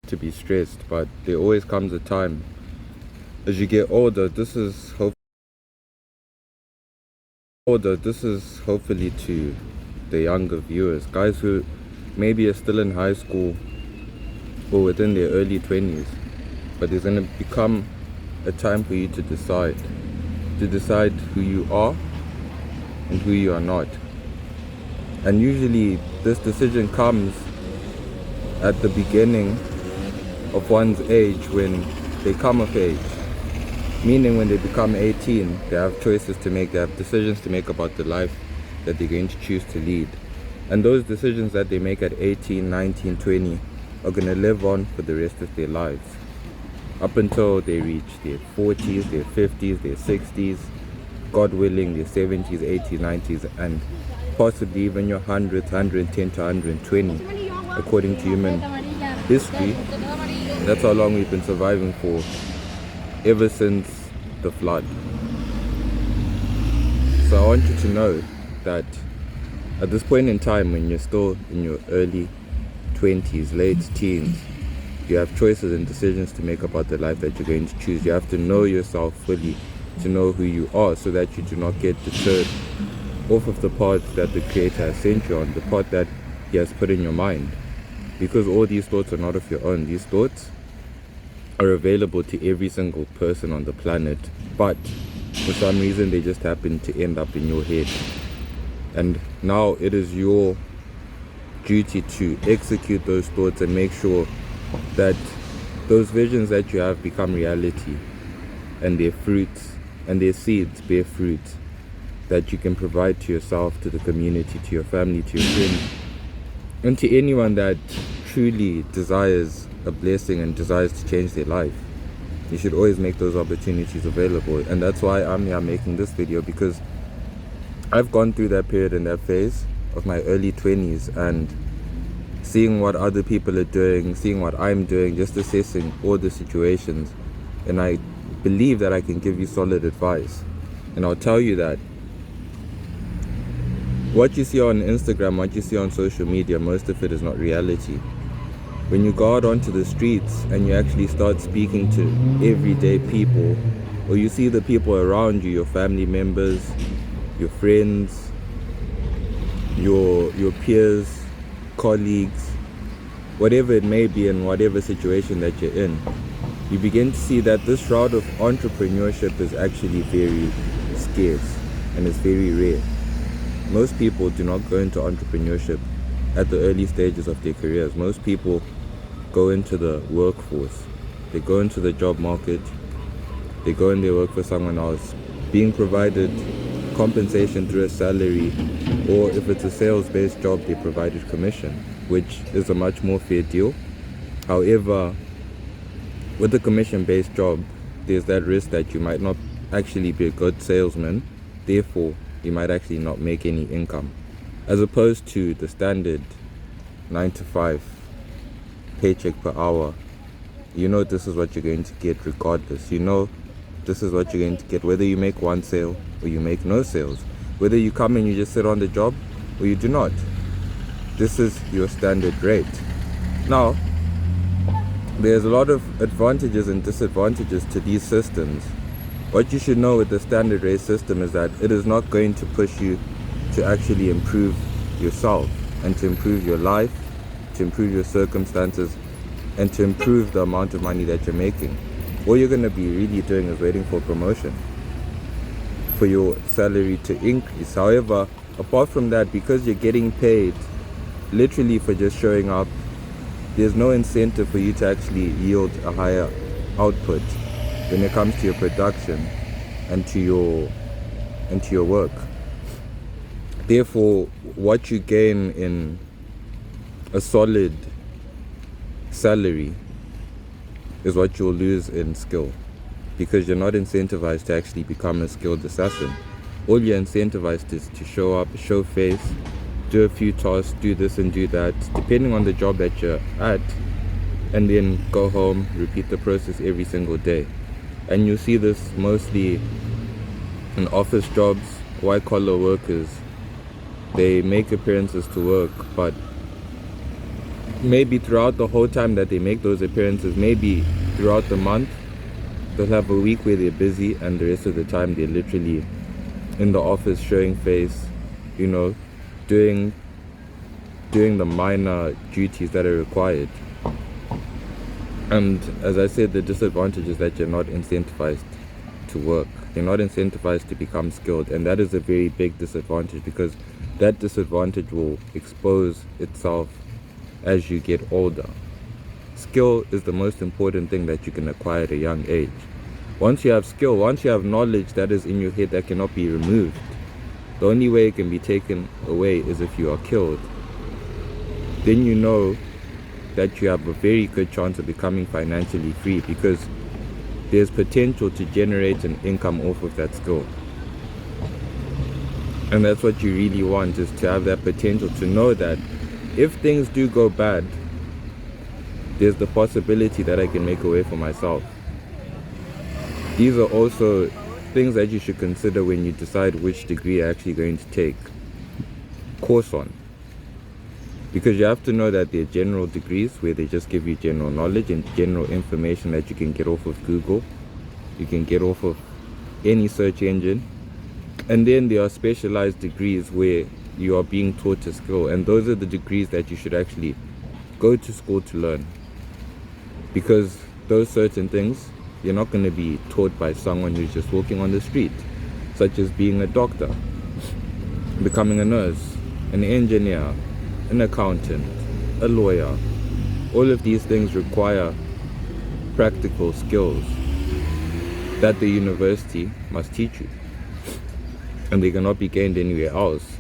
to be stressed, but there always comes a time as you get older. This is hopefully to the younger viewers, guys who maybe are still in high school or within their early 20s, but there's going to become a time for you to decide who you are and who you are not. And usually this decision comes at the beginning of one's age, when they come of age. Meaning when they become 18, they have choices to make, they have decisions to make about the life that they're going to choose to lead. And those decisions that they make at 18, 19, 20 are going to live on for the rest of their lives, up until they reach their 40s, their 50s, their 60s, God willing, their 70s, 80s, 90s, and possibly even your 100s, 110 to 120, according to human history. That's how long we've been surviving for, ever since the flood. So I want you to know that at this point in time, when you're still in your early 20s, late teens, you have choices and decisions to make about the life that you're going to choose. You have to know yourself fully, to know who you are, so that you do not get deterred off of the path that the Creator has sent you on, the path that He has put in your mind. Because all these thoughts are not of your own. These thoughts are available to every single person on the planet, but for some reason they just happen to end up in your head. And now it is your duty to execute those thoughts and make sure that those visions that you have become reality, and their fruits and their seeds bear fruit that you can provide to yourself, to the community, to your family, to your friends, and to anyone that truly desires a blessing and desires to change their life. You should always make those opportunities available. And that's why I'm here making this video, because I've gone through that period and that phase of my early 20s, and seeing what other people are doing, seeing what I'm doing, just assessing all the situations. And I believe that I can give you solid advice. And I'll tell you that what you see on Instagram, what you see on social media, most of it is not reality. When you go out onto the streets and you actually start speaking to everyday people, or you see the people around you, your family members, your friends, your peers, colleagues, whatever it may be, in whatever situation that you're in, you begin to see that this route of entrepreneurship is actually very scarce and it's very rare. Most people do not go into entrepreneurship at the early stages of their careers. Most people go into the workforce. They go into the job market. They go and they work for someone else, being provided compensation through a salary, or if it's a sales-based job, they provided commission, which is a much more fair deal. However, with a commission-based job, there's that risk that you might not actually be a good salesman, therefore you might actually not make any income, as opposed to the standard 9 to 5 paycheck per hour. You know this is what you're going to get regardless. You know this is what you're going to get whether you make one sale or you make no sales, whether you come and you just sit on the job or you do not. This is your standard rate. Now, there's a lot of advantages and disadvantages to these systems. What you should know with the standard rate system is that it is not going to push you to actually improve yourself and to improve your life, to improve your circumstances, and to improve the amount of money that you're making. All you're going to be really doing is waiting for promotion, for your salary to increase. However, apart from that, because you're getting paid literally for just showing up, there's no incentive for you to actually yield a higher output when it comes to your production and to your work. Therefore, what you gain in a solid salary is what you'll lose in skill, because you're not incentivized to actually become a skilled assassin. All you're incentivized is to show up, show face, do a few tasks, do this and do that, depending on the job that you're at, and then go home, repeat the process every single day. And you see this mostly in office jobs, white-collar workers. They make appearances to work, but maybe throughout the whole time that they make those appearances, maybe throughout the month, they'll have a week where they're busy, and the rest of the time they're literally in the office showing face, you know, doing the minor duties that are required. And as I said, the disadvantage is that you're not incentivized to work. You're not incentivized to become skilled, and that is a very big disadvantage, because that disadvantage will expose itself as you get older. Skill is the most important thing that you can acquire at a young age. Once you have skill, once you have knowledge that is in your head that cannot be removed, the only way it can be taken away is if you are killed. Then you know that you have a very good chance of becoming financially free, because there's potential to generate an income off of that skill. And that's what you really want, is to have that potential to know that if things do go bad, there's the possibility that I can make a way for myself. These are also things that you should consider when you decide which degree you're actually going to take course on. Because you have to know that there are general degrees where they just give you general knowledge and general information that you can get off of Google, you can get off of any search engine. And then there are specialized degrees where you are being taught a skill, and those are the degrees that you should actually go to school to learn. Because those certain things you're not going to be taught by someone who's just walking on the street, such as being a doctor, becoming a nurse, an engineer, an accountant, a lawyer. All of these things require practical skills that the university must teach you, and they cannot be gained anywhere else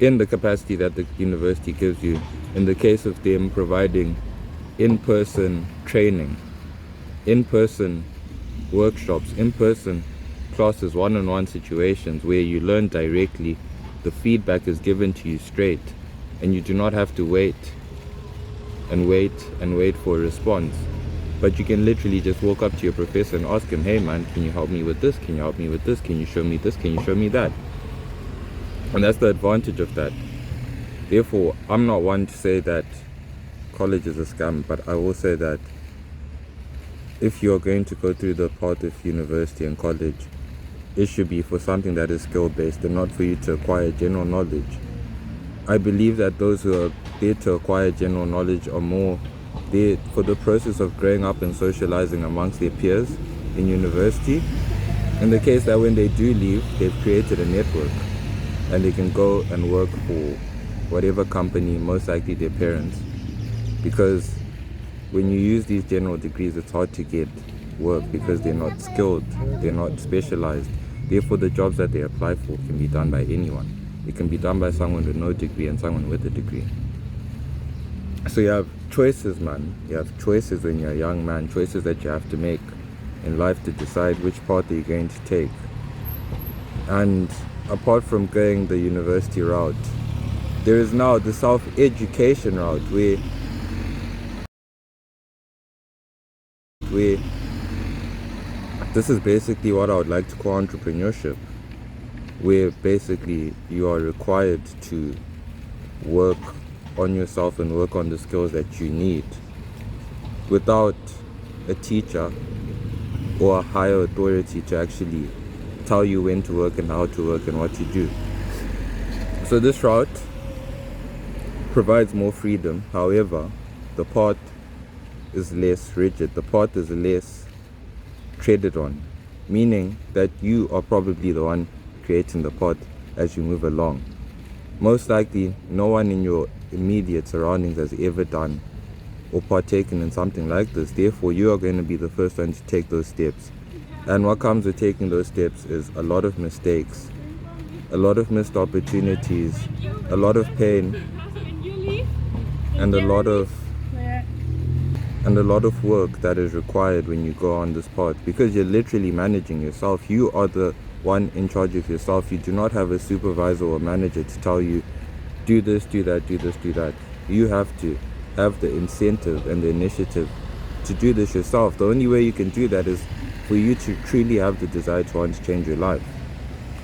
in the capacity that the university gives you, in the case of them providing in-person training, in-person workshops, in-person classes, one-on-one situations where you learn directly, the feedback is given to you straight, and you do not have to wait for a response. But you can literally just walk up to your professor and ask him, hey man, can you help me with this? Can you help me with this? Can you show me this? Can you show me that? And that's the advantage of that. Therefore, I'm not one to say that college is a scam, but I will say that if you're going to go through the path of university and college, it should be for something that is skill-based and not for you to acquire general knowledge. I believe that those who are there to acquire general knowledge are more there for the process of growing up and socializing amongst their peers in university. In the case that when they do leave, they've created a network and they can go and work for whatever company, most likely their parents. Because when you use these general degrees, it's hard to get work because they're not skilled, they're not specialized. Therefore, the jobs that they apply for can be done by anyone. It can be done by someone with no degree and someone with a degree. So you have choices, man. You have choices when you're a young man, choices that you have to make in life to decide which path are you going to take. And apart from going the university route, there is now the self-education route where this is basically what I would like to call entrepreneurship, where basically you are required to work on yourself and work on the skills that you need without a teacher or a higher authority to actually tell you when to work and how to work and what to do. So this route provides more freedom. However, the path is less rigid. The path is less treaded on, meaning that you are probably the one creating the path as you move along. Most likely, no one in your immediate surroundings has ever done or partaken in something like this. Therefore, you are going to be the first one to take those steps. And what comes with taking those steps is a lot of mistakes, a lot of missed opportunities, a lot of pain, and a lot of work that is required when you go on this path, because you're literally managing yourself. You are the one in charge of yourself. You do not have a supervisor or manager to tell you, do this, do that, do this, do that. You have to have the incentive and the initiative to do this yourself. The only way you can do that is for you to truly have the desire to want to change your life.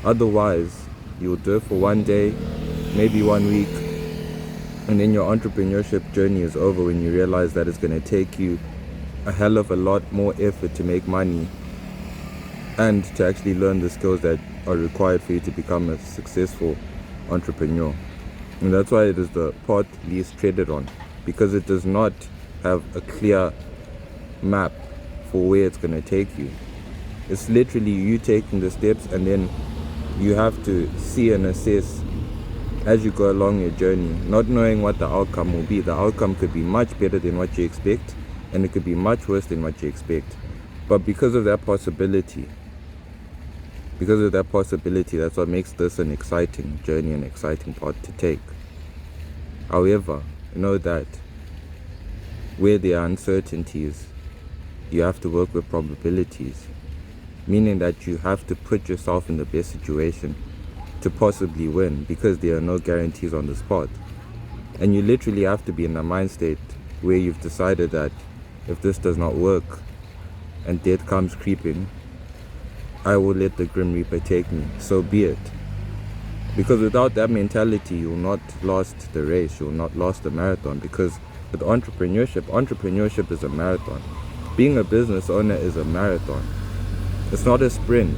Otherwise, you'll do it for one day, maybe 1 week, And then your entrepreneurship journey is over when you realize that it's going to take you a hell of a lot more effort to make money and to actually learn the skills that are required for you to become a successful entrepreneur. And that's why it is the path least treaded on, because it does not have a clear map for where it's going to take you. It's literally you taking the steps, and then you have to see and assess as you go along your journey, not knowing what the outcome will be. The outcome could be much better than what you expect, and it could be much worse than what you expect. But because of that possibility, that's what makes this an exciting journey, an exciting path to take. However, know that where there are uncertainties, you have to work with probabilities, meaning that you have to put yourself in the best situation to possibly win, because there are no guarantees on the spot. And you literally have to be in a mind state where you've decided that if this does not work and death comes creeping, I will let the Grim Reaper take me, so be it. Because without that mentality, you will not last the race, you will not last the marathon. Because with entrepreneurship is a marathon. Being a business owner is a marathon. It's not a sprint.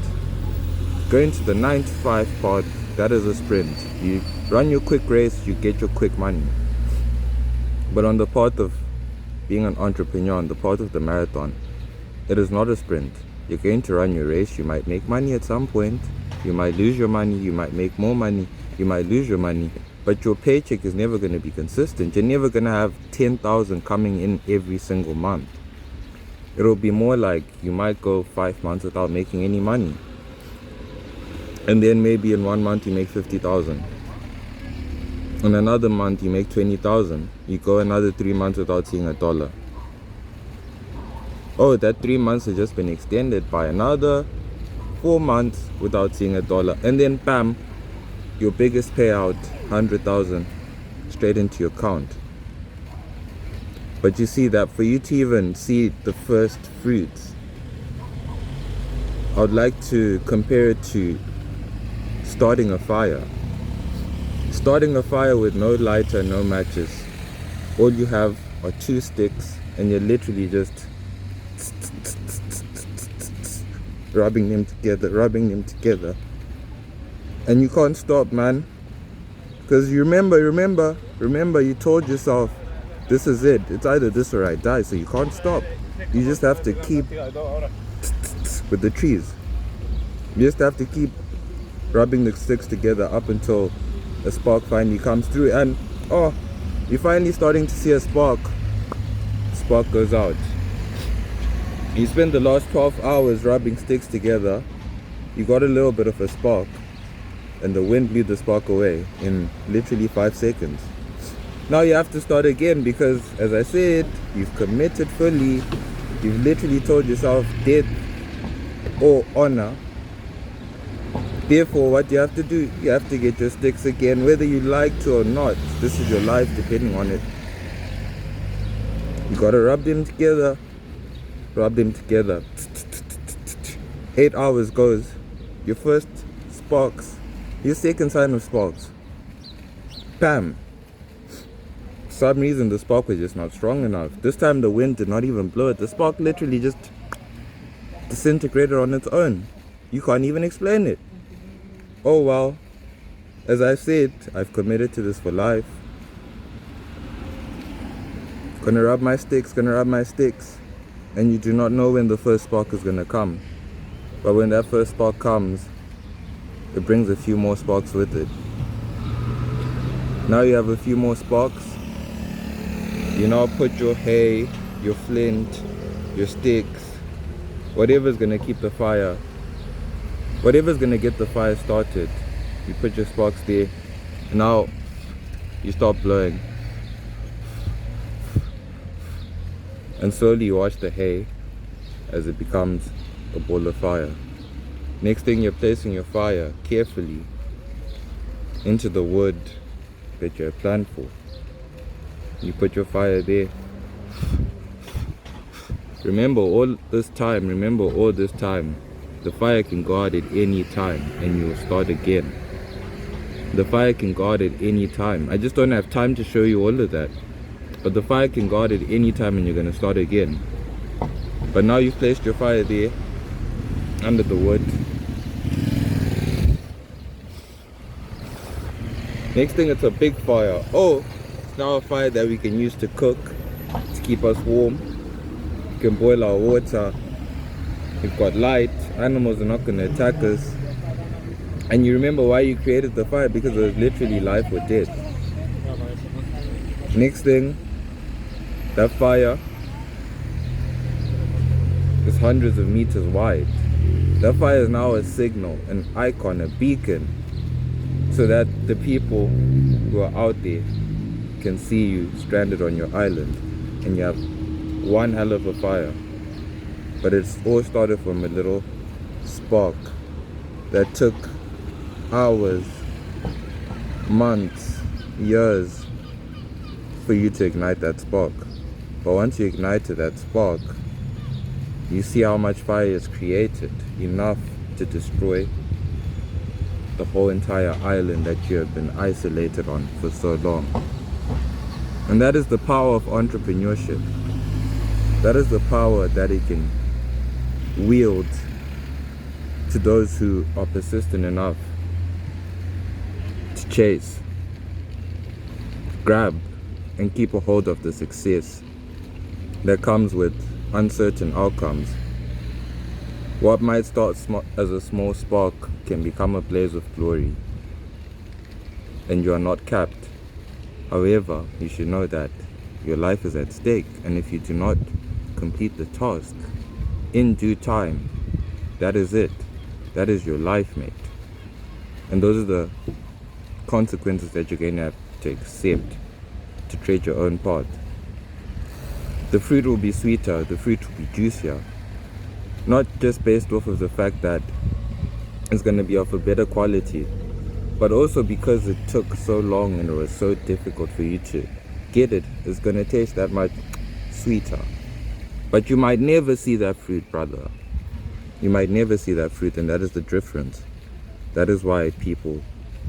Going to the 9 to 5 part, that is a sprint. You run your quick race, you get your quick money. But on the path of being an entrepreneur, on the path of the marathon, it is not a sprint. You're going to run your race, you might make money at some point, you might lose your money, you might make more money, you might lose your money, but your paycheck is never going to be consistent. You're never going to have 10,000 coming in every single month. It'll be more like you might go 5 months without making any money. And then maybe in 1 month you make 50,000. In another month you make 20,000. You go another 3 months without seeing a dollar. Oh, that 3 months has just been extended by another 4 months without seeing a dollar. And then bam, your biggest payout, 100,000, straight into your account. But you see that for you to even see the first fruits, I would like to compare it to starting a fire. Starting a fire with no lighter, no matches. All you have are 2 sticks, and you're literally just rubbing them together. And you can't stop, man. Because you remember, you told yourself, this is it. It's either this or I die. So you can't stop. You just have to keep with the trees. You just have to keep rubbing the sticks together up until a spark finally comes through. And oh, you're finally starting to see a spark. Spark goes out. You spend the last 12 hours rubbing sticks together. You got a little bit of a spark, and the wind blew the spark away in literally 5 seconds. Now you have to start again, because as I said, you've committed fully. You've literally told yourself death or honor. Therefore, what you have to do, you have to get your sticks again, whether you like to or not. This is your life depending on it. You gotta rub them together. 8 hours goes. Your first sparks. Your second sign of sparks. Bam. For some reason the spark was just not strong enough. This time the wind did not even blow it. The spark literally just disintegrated on its own. You can't even explain it. Oh well. As I said, I've committed to this for life. Gonna rub my sticks. And you do not know when the first spark is gonna come. But when that first spark comes, it brings a few more sparks with it. Now you have a few more sparks. You now put your hay, your flint, your sticks, whatever's gonna keep the fire, whatever's gonna get the fire started. You put your sparks there. Now you start blowing. And slowly you watch the hay as it becomes a ball of fire. Next thing, you're placing your fire carefully into the wood that you have planned for. You put your fire there. Remember all this time, the fire can go out at any time and you'll start again. The fire can guard at any time. I just don't have time to show you all of that. But the fire can guard at any time and you're going to start again. But now you've placed your fire there, under the wood. Next thing, it's a big fire. Oh, it's now a fire that we can use to cook, to keep us warm. We can boil our water. We've got light. Animals are not going to attack us. And you remember why you created the fire, because it was literally life or death. Next thing, that fire is hundreds of meters wide. That fire is now a signal, an icon, a beacon, so that the people who are out there can see you stranded on your island and you have one hell of a fire. But it's all started from a little spark that took hours, months, years for you to ignite that spark. But once you ignited that spark, you see how much fire is created, enough to destroy the whole entire island that you have been isolated on for so long. And that is the power of entrepreneurship. That is the power that it can wield to those who are persistent enough to chase, grab, and keep a hold of the success that comes with uncertain outcomes. What might start as a small spark can become a blaze of glory, and you are not capped. However, you should know that your life is at stake, and if you do not complete the task in due time, that is it. That is your life, mate. And those are the consequences that you're going to have to accept to trade your own path. The fruit will be sweeter, the fruit will be juicier. Not just based off of the fact that it's going to be of a better quality, but also because it took so long and it was so difficult for you to get it, it's going to taste that much sweeter. But you might never see that fruit, brother. You might never see that fruit, and that is the difference. That is why people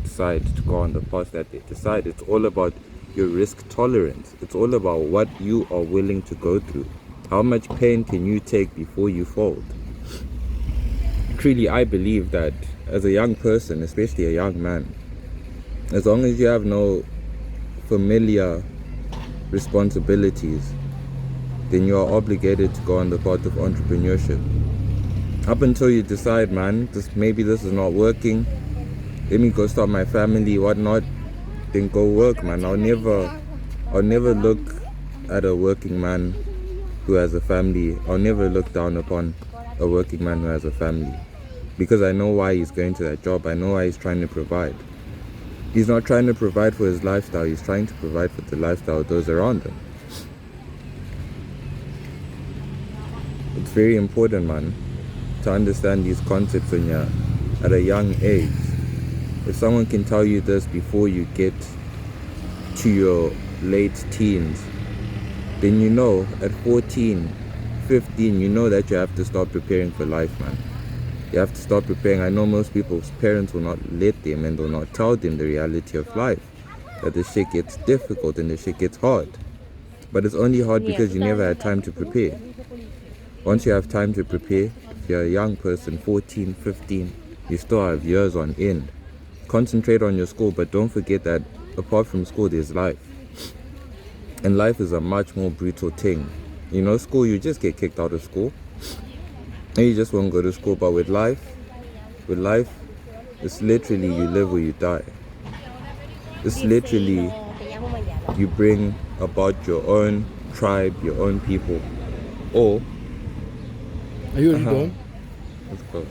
decide to go on the path that they decide. It's all about your risk tolerance. It's all about what you are willing to go through. How much pain can you take before you fold? Truly, I believe that as a young person, especially a young man, as long as you have no familiar responsibilities, then you are obligated to go on the path of entrepreneurship. Up until you decide, man, maybe this is not working, let me go start my family, whatnot, then go work, man. I'll never look at a working man who has a family. I'll never look down upon a working man who has a family, because I know why he's going to that job. I know why he's trying to provide. He's not trying to provide for his lifestyle, he's trying to provide for the lifestyle of those around him. It's very important, man, to understand these concepts when you're at a young age. If someone can tell you this before you get to your late teens, then you know at 14, 15, you know that you have to start preparing for life, man. You have to start preparing. I know most people's parents will not let them and will not tell them the reality of life, that the shit gets difficult and the shit gets hard. But it's only hard because you never had time to prepare. Once you have time to prepare, if you're a young person, 14, 15, you still have years on end. Concentrate on your school, but don't forget that apart from school, there's life. And life is a much more brutal thing. You know, school, you just get kicked out of school and you just won't go to school. But with life, it's literally you live or you die. It's literally you bring about your own tribe, your own people. Or are you already done? let's go.